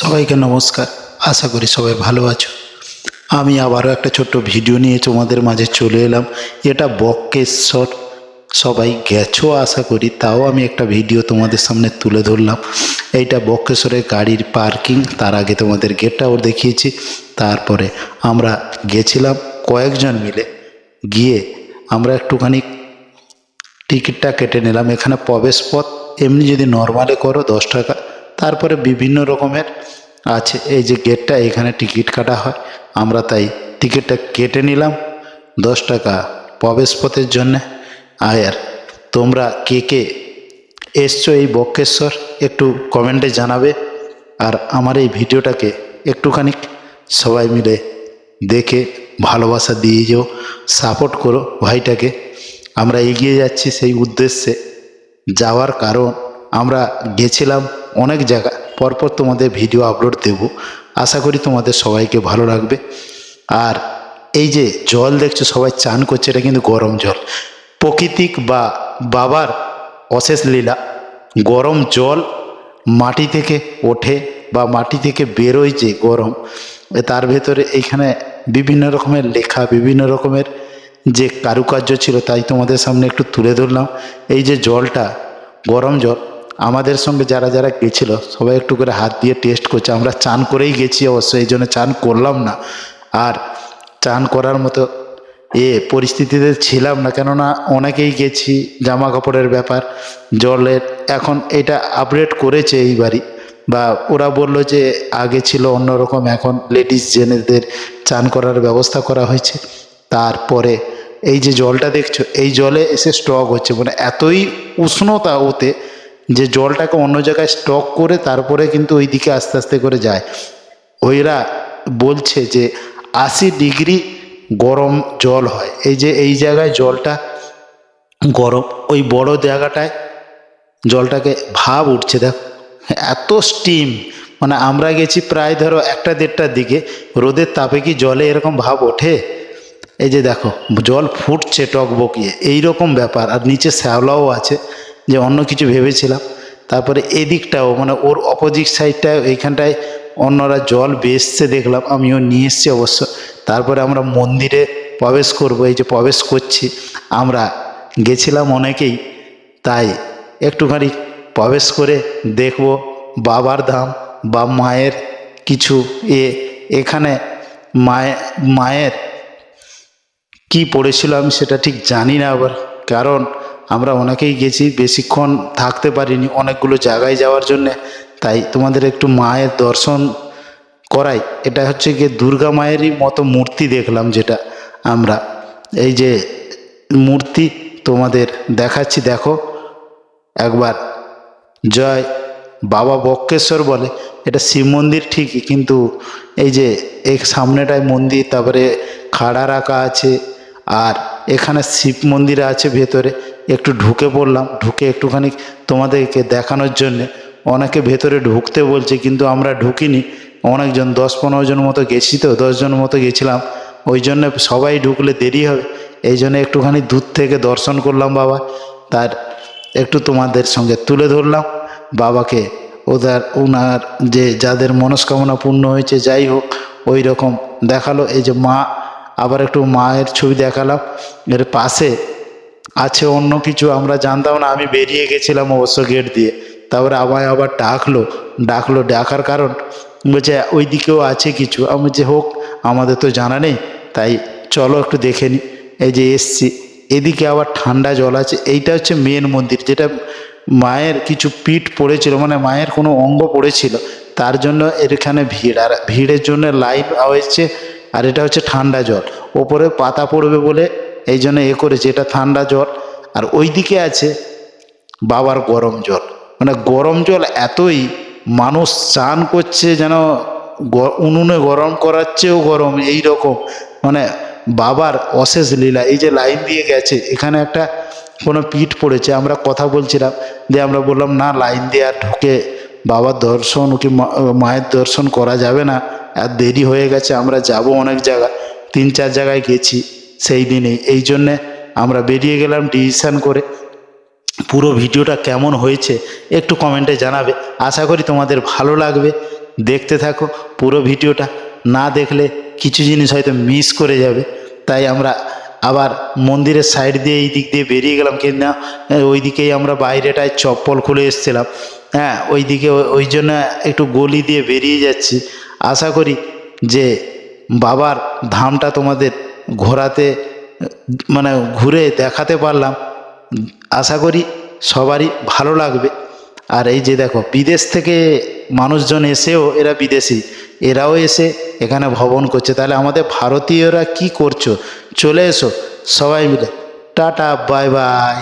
সবাইকে নমস্কার। আশা করি সবাই ভালো আছো। আমি আবারও একটা ছোট্ট ভিডিও নিয়ে তোমাদের মাঝে চলে এলাম। এটা বক্রেশ্বর, সবাই গেছো আশা করি, তাও আমি একটা ভিডিও তোমাদের সামনে তুলে ধরলাম। এইটা বক্রেশ্বরের গাড়ির পার্কিং। তার আগে তোমাদের গেটটাও দেখিয়েছি। তারপরে আমরা গেছিলাম কয়েকজন মিলে, গিয়ে আমরা একটুখানি টিকিটটা কেটে নিলাম। এখানে প্রবেশ পথ এমনি যদি নর্মালে করো 10 টাকা, তারপরে বিভিন্ন রকমের আছে। এই যে গেটটা, এখানে টিকিট কাটা হয়। আমরা তাই টিকিটটা কেটে নিলাম 10 টাকা প্রবেশ পথের জন্যে। আর তোমরা কে কে এসছো এই বক্রেশ্বর একটু কমেন্টে জানাবে। আর আমার এই ভিডিওটাকে একটুখানি সবাই মিলে দেখে ভালোবাসা দিয়ে যেও, সাপোর্ট করো ভাইটাকে। আমরা এগিয়ে যাচ্ছি সেই উদ্দেশ্যে। যাওয়ার কারণ, আমরা গেছিলাম অনেক জায়গা, পরপর তোমাদের ভিডিও আপলোড দেব। আশা করি তোমাদের সবাইকে ভালো লাগবে। আর এই যে জল দেখছো সবাই চান করছে, এটা কিন্তু গরম জল। প্রাকৃতিক বা বাবার অশেষ লীলা। গরম জল মাটি থেকে ওঠে বা মাটি থেকে বেরোয় যে গরম, তার ভেতরে এইখানে বিভিন্ন রকমের লেখা, বিভিন্ন রকমের যে কারুকার্য ছিল, তাই তোমাদের সামনে একটু তুলে ধরলাম। এই যে জলটা গরম জল, আমাদের সঙ্গে যারা যারা গেছিলো সবাই একটু করে হাত দিয়ে টেস্ট করছে। আমরা চান করেই গেছি অবশ্য, এই জন্য চান করলাম না। আর চান করার মতো পরিস্থিতিতে ছিলাম না, কেননা অনেকেই গেছি, জামা কাপড়ের ব্যাপার। জলের এখন এটা আপগ্রেড করেছে এইবারই, বা ওরা বললো যে আগে ছিল অন্যরকম, এখন লেডিস জেনেদের চান করার ব্যবস্থা করা হয়েছে। তারপরে এই যে জলটা দেখছো, এই জলে এসে স্টক হচ্ছে, মানে এতই উষ্ণতা ওতে যে জলটাকে অন্য জায়গায় স্টক করে তারপরে কিন্তু ওই দিকে আস্তে আস্তে করে যায়। ওইরা বলছে যে 80 ডিগ্রি গরম জল হয়। এই যে এই জায়গায় জলটা গরম, ওই বড় জায়গাটায় জলটাকে ভাব উঠছে, দেখো এত স্টিম। মানে আমরা গেছি প্রায় ধরো 1টা-1.5টার দিকে, রোদের তাপে কি জলে এরকম ভাব ওঠে? এই যে দেখো জল ফুটছে টকবকিয়ে, এইরকম ব্যাপার। আর নিচে শ্যাওলাও আছে, যে অন্য কিছু ভেবেছিলাম। তারপরে এদিকটাও মানে ওর অপোজিট সাইডটায়, এইখানটায় অন্যরা জল বেসছে দেখলাম, আমিও নিয়ে এসছি অবশ্য। তারপরে আমরা মন্দিরে প্রবেশ করব, এই যে প্রবেশ করছি। আমরা গেছিলাম অনেকেই, তাই একটুখানি প্রবেশ করে দেখব বাবার ধাম বা মায়ের কিছু এখানে মায়ের কি পড়েছিল আমি সেটা ঠিক জানি না আবার, কারণ আমরা অনেকেই গেছি, বেশিক্ষণ থাকতে পারিনি অনেকগুলো জায়গায় যাওয়ার জন্যে। তাই তোমাদের একটু মায়ের দর্শন করাই। এটা হচ্ছে গিয়ে দুর্গা মায়েরই মতো মূর্তি দেখলাম, যেটা আমরা এই যে মূর্তি তোমাদের দেখাচ্ছি, দেখো একবার। জয় বাবা বক্রেশ্বর বলে, এটা শিব মন্দির ঠিকই, কিন্তু এই যে এক সামনেটায় মন্দির, তারপরে খাড়া রাখা আছে, আর এখানে শিব মন্দির আছে ভেতরে। একটু ঢুকে পড়লাম, ঢুকে একটুখানি তোমাদেরকে দেখানোর জন্যে। অনেকে ভেতরে ঢুকতে বলছে, কিন্তু আমরা ঢুকিনি। অনেকজন 10-15 জন মতো গেছি, তো 10 জন মতো গেছিলাম, ওই জন্য সবাই ঢুকলে দেরি হবে। এই জন্য একটুখানি দূর থেকে দর্শন করলাম বাবা, তার একটু তোমাদের সঙ্গে তুলে ধরলাম বাবাকে। ওনার যে যাদের মনস্কামনা পূর্ণ হয়েছে, যাই হোক ওই রকম দেখালো। এই যে মা, আবার একটু মায়ের ছবি দেখালাম। এর পাশে আছে অন্য কিছু, আমরা জানতাম না, আমি বেরিয়ে গেছিলাম অবশ্য গেট দিয়ে। তারপরে আবার ডাকার কারণ বলছে ওই দিকেও আছে কিছু। আমি বলছি হোক, আমাদের তো জানা নেই, তাই চলো একটু দেখে নিই। এই যে এসছি, এদিকে আবার ঠান্ডা জল আছে। এইটা হচ্ছে মেন মন্দির, যেটা মায়ের কিছু পিঠ পড়েছিল, মানে মায়ের কোনো অঙ্গ পড়েছিল, তার জন্য এখানে ভিড়। আর ভিড়ের জন্য লাইন হয়েছে। আর এটা হচ্ছে ঠান্ডা জল, ওপরে পাতা পড়বে বলে এই জন্য করেছে, এটা ঠান্ডা জল। আর ওই দিকে আছে বাবার গরম জল, মানে গরম জল এতই, মানুষ চান করছে যেন উনুনে গরম করার চেয়েও গরম, এই রকম। মানে বাবার অশেষ লীলা। এই যে লাইন দিয়ে গেছে, এখানে একটা কোনো পিঠ পড়েছে, আমরা কথা বলছিলাম, দিয়ে আমরা বললাম না, লাইন দিয়ে আর ঢুকে বাবার দর্শন কি মায়ের দর্শন করা যাবে না, আর দেরি হয়ে গেছে, আমরা যাব অনেক জায়গা, 3-4 জায়গায় গেছি সেই দিনেই। এই জন্যে আমরা বেরিয়ে গেলাম ডিসিশান করে। পুরো ভিডিওটা কেমন হয়েছে একটু কমেন্টে জানাবে, আশা করি তোমাদের ভালো লাগবে। দেখতে থাকো পুরো ভিডিওটা। না দেখলে কিছু জিনিস হয়তো মিস করে যাবে। তাই আমরা আবার মন্দিরের সাইড দিয়ে এই দিক দিয়ে বেরিয়ে গেলাম, কিন্তু ওই দিকেই আমরা বাইরেটায় চপ্পল খুলে এসেছিলাম। হ্যাঁ, ওই দিকে ওই জন্য একটু গলি দিয়ে বেরিয়ে যাচ্ছি। আশা করি যে বাবার ধামটা তোমাদের ঘোরাতে মানে ঘুরে দেখাতে পারলাম। আশা করি সবারই ভালো লাগবে। আর এই যে দেখো, বিদেশ থেকে মানুষজন এসেও, এরা বিদেশি, এরাও এসে এখানে ভ্রমণ করছে। তাহলে আমাদের ভারতীয়রা কি করছো? চলে এসো সবাই মিলে। Tata, bye bye.